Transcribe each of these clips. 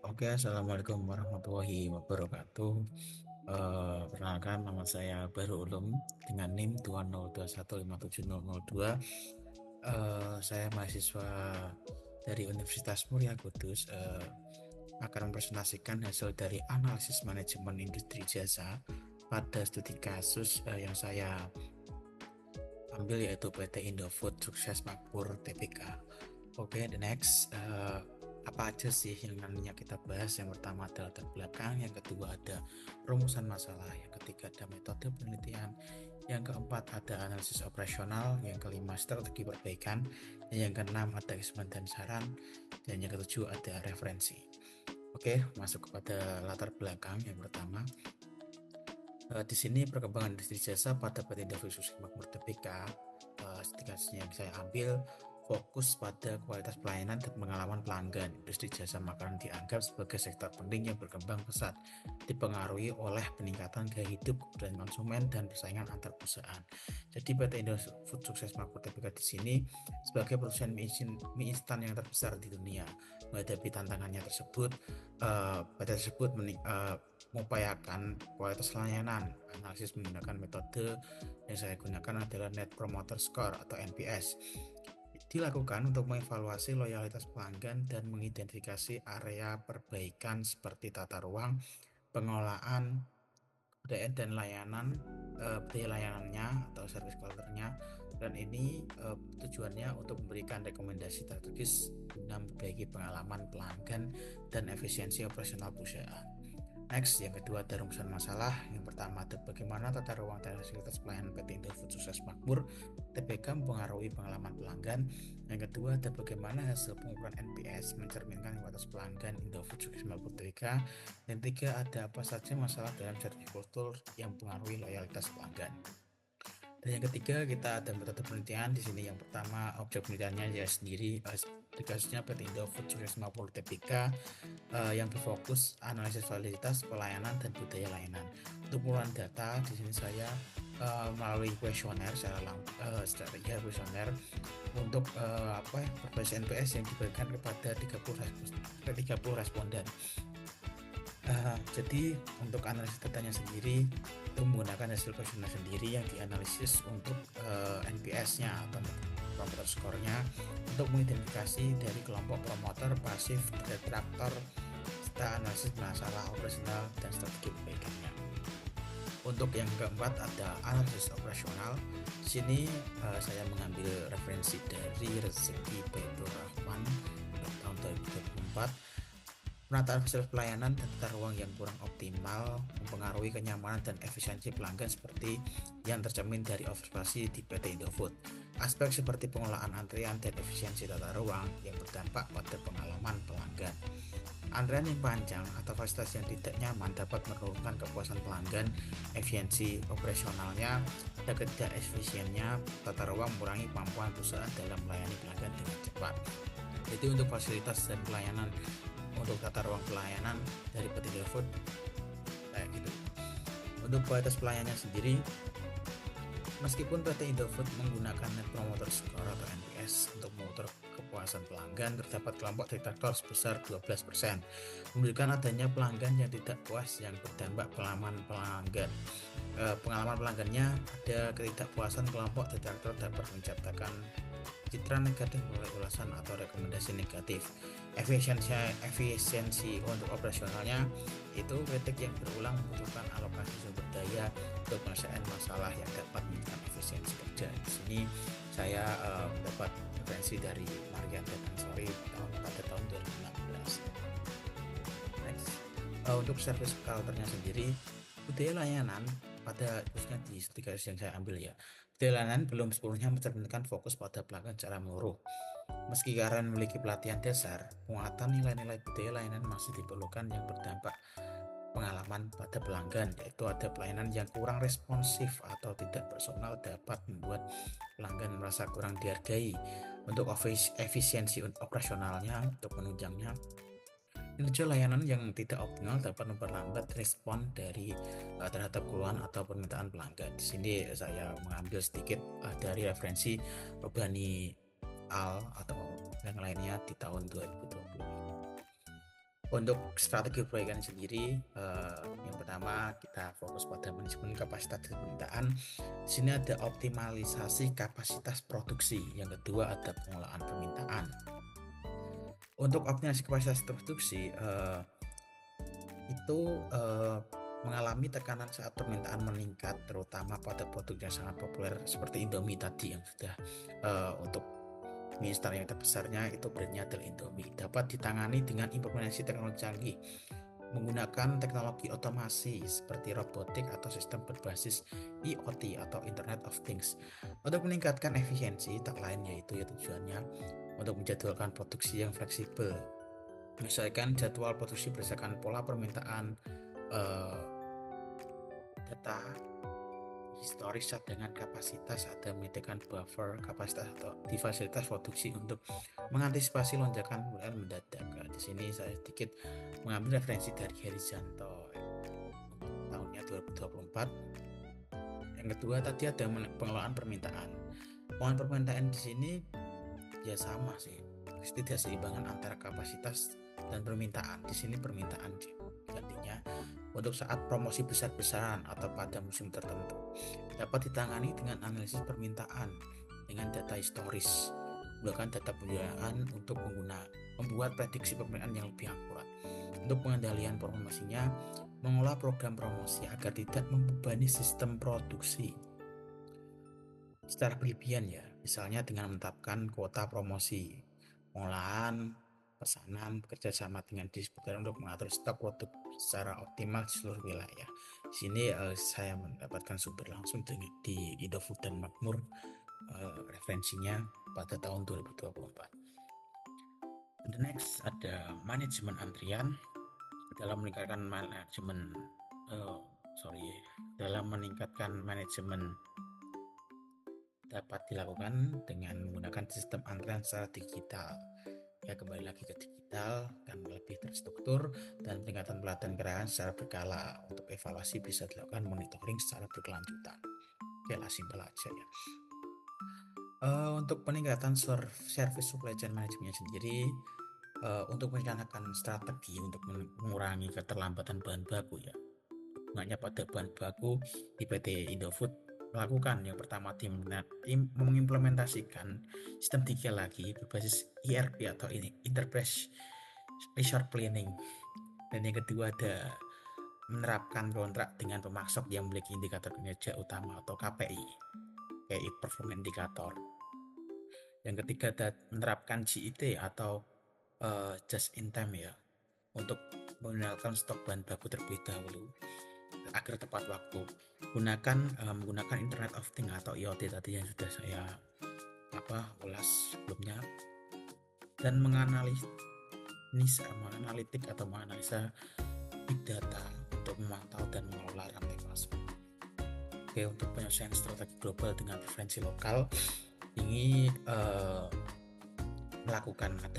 Oke, assalamualaikum warahmatullahi wabarakatuh. Perkenalkan, nama saya Baru Ulum dengan NIM 202157002. Saya mahasiswa dari Universitas Muria Kudus. Akan mempresentasikan hasil dari analisis manajemen industri jasa pada studi kasus yang saya ambil, yaitu PT Indofood Sukses Makmur Tbk. Oke, the next. Apa aja sih yang nantinya kita bahas? Yang pertama adalah latar belakang, yang kedua ada rumusan masalah, yang ketiga ada metode penelitian, yang keempat ada analisis operasional, yang kelima strategi perbaikan, dan yang keenam ada assessment dan saran, dan yang ketujuh ada referensi. Oke, masuk kepada latar belakang yang pertama. Di sini perkembangan industri jasa pada PT Indofood Sukses Makmur Tbk, yang saya ambil fokus pada kualitas pelayanan dan pengalaman pelanggan. Industri jasa makanan dianggap sebagai sektor penting yang berkembang pesat, dipengaruhi oleh peningkatan gaya hidup, kebutuhan konsumen, dan persaingan antar perusahaan. Jadi PT Indofood Sukses Makmur Tbk di sini sebagai perusahaan mie instan yang terbesar di dunia. Menghadapi tantangannya tersebut, PT tersebut mengupayakan kualitas layanan. Analisis menggunakan metode yang saya gunakan adalah Net Promoter Score atau NPS. Dilakukan untuk mengevaluasi loyalitas pelanggan dan mengidentifikasi area perbaikan seperti tata ruang, pengelolaan, budaya dan layanan, budaya layanannya atau service culture-nya, dan ini tujuannya untuk memberikan rekomendasi strategis guna memperbaiki pengalaman pelanggan dan efisiensi operasional perusahaan. Next, yang kedua ada rumusan masalah. Yang pertama ada bagaimana tata ruang dan fasilitas pelayanan PT Indofood Sukses Makmur Tbk mempengaruhi pengalaman pelanggan. Yang kedua ada bagaimana hasil pengukuran NPS mencerminkan kualitas pelanggan Indofood Sukses Makmur Tbk. Dan tiga, ada apa saja masalah dalam service kultur yang mempengaruhi loyalitas pelanggan. Dan yang ketiga, kita ada metode penelitian. Di sini yang pertama, objek penelitiannya ya sendiri, kasusnya PT Indofood Sukses Makmur Tbk, yang berfokus analisis validitas pelayanan dan budaya layanan. Untuk pengumpulan data, di sini saya melalui kuesioner secara kuesioner untuk berbasis NPS yang diberikan kepada 30 responden. Jadi untuk analisis datanya sendiri itu menggunakan hasil kuesioner sendiri yang dianalisis untuk NPS-nya atau promoter score-nya untuk mengidentifikasi dari kelompok promoter, pasif, detraktor, serta analisis masalah operasional dan strategi perbaikannya. Untuk yang keempat ada analisis operasional. Di sini saya mengambil referensi dari Rezeki Baitur Rahman tahun 2024. Penataan fasilitas pelayanan dan tata ruang yang kurang optimal mempengaruhi kenyamanan dan efisiensi pelanggan seperti yang tercermin dari observasi di PT Indofood. Aspek seperti pengelolaan antrian dan efisiensi tata ruang yang berdampak pada pengalaman pelanggan. Antrean yang panjang atau fasilitas yang tidak nyaman dapat menurunkan kepuasan pelanggan, efisiensi operasionalnya, dan tidak efisiennya tata ruang mengurangi kemampuan perusahaan dalam melayani pelanggan dengan cepat. Jadi untuk fasilitas dan pelayanan, untuk tata ruang pelayanan dari PT Indofood kayak gitu. Untuk kualitas pelayanannya sendiri, meskipun PT Indofood menggunakan Net Promoter Score atau NPS untuk mengukur kepuasan pelanggan, terdapat kelompok detraktor sebesar 12%, menunjukkan adanya pelanggan yang tidak puas yang berdampak pengalaman pelanggan. Pengalaman pelanggannya ada ketidakpuasan kelompok detraktor dapat menciptakan citra negatif melalui ulasan atau rekomendasi negatif. Efisiensi untuk operasionalnya itu kritik yang berulang membutuhkan alokasi sumber daya untuk penyelesaian masalah yang dapat meningkatkan efisiensi kerja. Di sini saya mendapat referensi dari Marian dan Ansori pada tahun 2016. Next, untuk service culture-nya sendiri, budaya layanan pada khususnya di studi kasus yang saya ambil ya, budaya layanan belum sepenuhnya mencerminkan fokus pada pelanggan secara menyeluruh. Meski Karen memiliki pelatihan dasar, penguatan nilai-nilai budaya layanan masih diperlukan yang berdampak pengalaman pada pelanggan, yaitu ada pelayanan yang kurang responsif atau tidak personal dapat membuat pelanggan merasa kurang dihargai. Untuk efisiensi operasionalnya, untuk menunjangnya, kinerja layanan yang tidak optimal dapat memperlambat respon dari terhadap keluhan atau permintaan pelanggan. Di sini saya mengambil sedikit dari referensi Robani Al atau yang lainnya di tahun 2020. Untuk strategi perbaikan sendiri, yang pertama kita fokus pada manajemen kapasitas dan permintaan. Di sini ada optimalisasi kapasitas produksi. Yang kedua ada pengelolaan permintaan. Untuk optimalisasi kapasitas produksi itu mengalami tekanan saat permintaan meningkat, terutama pada produk yang sangat populer seperti Indomie tadi yang sudah untuk mie instan yang terbesarnya itu brandnya adalah Indomie. Dapat ditangani dengan implementasi teknologi canggih menggunakan teknologi otomasi seperti robotik atau sistem berbasis IoT atau Internet of Things. Untuk meningkatkan efisiensi, tak lain yaitu tujuannya untuk menjadwalkan produksi yang fleksibel, menyesuaikan jadwal produksi berdasarkan pola permintaan, data historis dengan kapasitas, ada menyediakan buffer kapasitas atau di fasilitas produksi untuk mengantisipasi lonjakan kebutuhan mendadak. Di sini saya sedikit mengambil referensi dari Herijanto tahunnya 2024. Yang kedua tadi ada pengelolaan permintaan. Pengelolaan permintaan di sini ya sama sih, ketidakseimbangan antara kapasitas dan permintaan. Di sini permintaan gantinya untuk saat promosi besar-besaran atau pada musim tertentu dapat ditangani dengan analisis permintaan dengan data historis, menggunakan data pembiayaan untuk membuat prediksi permintaan yang lebih akurat. Untuk pengendalian promosinya, mengolah program promosi agar tidak membebani sistem produksi secara berlebihan ya, misalnya dengan menetapkan kuota promosi, pengolahan pesanan bekerja sama dengan distributor untuk mengatur stok produk secara optimal di seluruh wilayah. Di sini saya mendapatkan sumber langsung di Indofood dan Makmur, referensinya pada tahun 2024. The next ada manajemen antrian. Dalam meningkatkan manajemen dapat dilakukan dengan menggunakan sistem antrian secara digital. Ya, kembali lagi ke digital kan lebih terstruktur dan peningkatan pelatihan gerakan secara berkala. Untuk evaluasi bisa dilakukan monitoring secara berkelanjutan. Oke lah, simpel aja ya. Untuk peningkatan service supply chain manajemennya sendiri, untuk merencanakan strategi untuk mengurangi keterlambatan bahan baku ya, hanya pada bahan baku di PT Indofood melakukan yang pertama tim mengimplementasikan sistem 3 lagi berbasis ERP atau Enterprise Resource Planning, dan yang kedua ada menerapkan kontrak dengan pemasok yang memiliki indikator kinerja utama atau KPI, Key Performance Indicator. Yang ketiga ada menerapkan JIT atau just in time ya, untuk menggunakan stok bahan baku terlebih dahulu agar tepat waktu. Menggunakan Internet of Things atau IoT tadi yang sudah saya ulas sebelumnya, dan menganalitik big data untuk memantau dan mengelola rantai pasok. Oke, untuk penyelesaian strategi global dengan preferensi lokal ini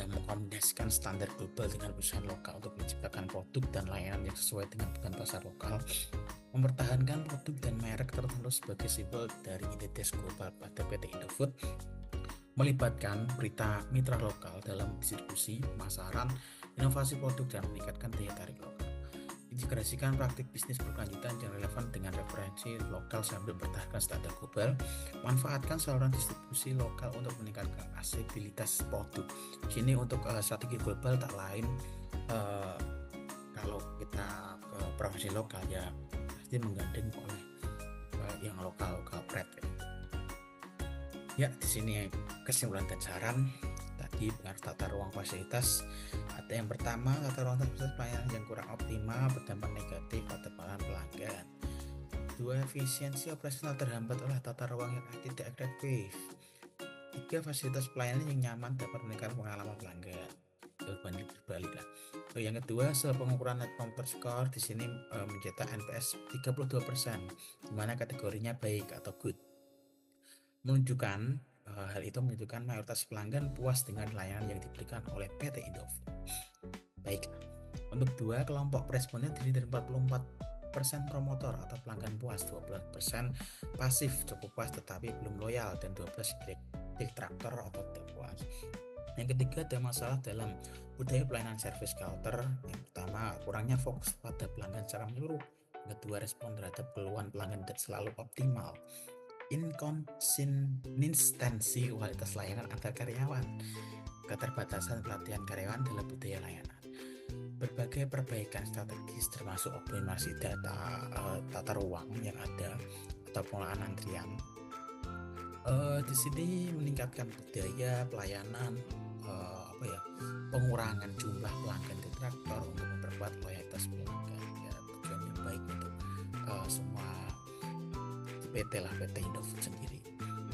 mengkombinasikan standar global dengan perusahaan lokal untuk menciptakan produk dan layanan yang sesuai dengan kebutuhan pasar lokal, mempertahankan produk dan merek tertentu sebagai simbol dari identitas global pada PT Indofood, melibatkan mitra lokal dalam distribusi, pemasaran, inovasi produk, dan meningkatkan daya tarik lokal. Integrasikan praktik bisnis berkelanjutan yang relevan dengan referensi lokal sambil mempertahankan standar global. Manfaatkan saluran distribusi lokal untuk meningkatkan aksesibilitas produk. Sini untuk strategi global tak lain, kalau kita ke profesi lokal ya pasti menggandeng oleh yang lokal brand. Ya, di sini kesimpulan dan saran tadi pengaruh tata ruang fasilitas. Ada yang pertama, tata ruang fasilitas pelayanan yang kurang optimal berdampak negatif pada pelanggan. 2, efisiensi operasional terhambat oleh tata ruang yang tidak efektif. 3, fasilitas pelayanan yang nyaman dapat meningkatkan pengalaman pelanggan. Berbanding terbalik lah. Yang kedua, hasil pengukuran Net Promoter Score di sini mencetak NPS 32%, di mana kategorinya baik atau good. Hal itu menunjukkan mayoritas pelanggan puas dengan layanan yang diberikan oleh PT Indofood. Baik, untuk 2, kelompok responden terdiri dari 44% promotor atau pelanggan puas, 12% pasif cukup puas tetapi belum loyal, dan 12 detraktor atau tidak puas. Yang ketiga, ada masalah dalam budaya pelayanan service counter. Yang pertama, kurangnya fokus pada pelanggan secara menyeluruh. Yang kedua, respon terhadap keluhan pelanggan tidak selalu optimal. Inkonsistensi kualitas layanan antar karyawan, keterbatasan pelatihan karyawan dalam budaya layanan. Berbagai perbaikan strategis termasuk optimasi tata ruang yang ada atau pengelolaan antrian. Di sini meningkatkan budaya pelayanan, pengurangan jumlah pelanggan detraktor untuk memperkuat loyalitas pelanggan. Ya, tujuan yang baik untuk semua PT lah, PT Indofood sendiri.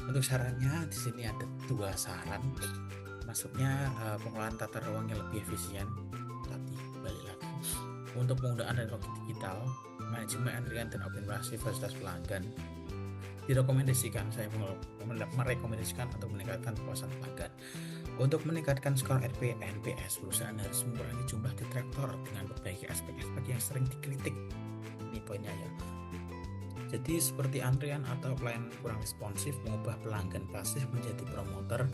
Untuk sarannya di sini ada 2 saran. Maksudnya pengelolaan tata ruang yang lebih efisien. Tadi balik lagi untuk penggunaan teknologi digital, manajemen antrian dan optimasi fasilitas pelanggan. Direkomendasikan, saya merekomendasikan untuk meningkatkan kepuasan pelanggan. Untuk meningkatkan skor RP NPS, perusahaan harus mengurangi jumlah detraktor dengan memperbaiki aspek-aspek yang sering dikritik. Ini poinnya ya. Jadi seperti antrian atau pelayanan kurang responsif, mengubah pelanggan pasif menjadi promoter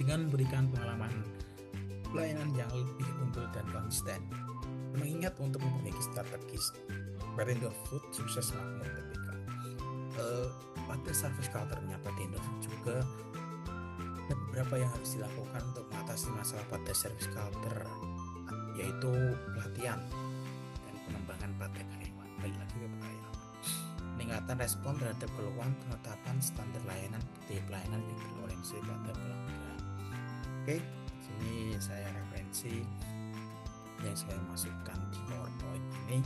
dengan memberikan pengalaman pelayanan yang lebih unggul dan konsisten. Mengingat untuk memperbaiki strategis, PT Indofood sukses makmur TPK. Pada service counternya PT Indofood juga ada beberapa yang harus dilakukan untuk mengatasi masalah pada service counter, yaitu pelatihan dan pengembangan pada karyawan. Balik lagi ke karyawan. Peningkatan respon terhadap keluhan, penetapan standar layanan budaya pelayanan yang berorientasi pada pelanggan. Oke, sini saya referensi yang saya masukkan di PowerPoint ini.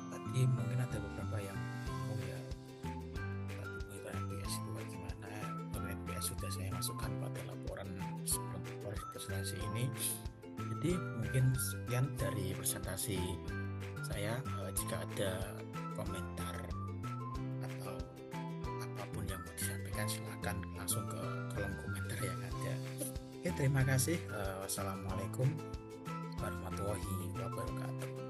Tadi mungkin ada beberapa yang ya tadi NPS itu bagaimana. NPS sudah saya masukkan pada laporan sebelum presentasi ini. Jadi mungkin sekian dari presentasi saya. Jika ada komentar atau apapun yang mau disampaikan, silakan langsung ke kolom komentar yang ada. Oke, terima kasih. Wassalamualaikum warahmatullahi wabarakatuh.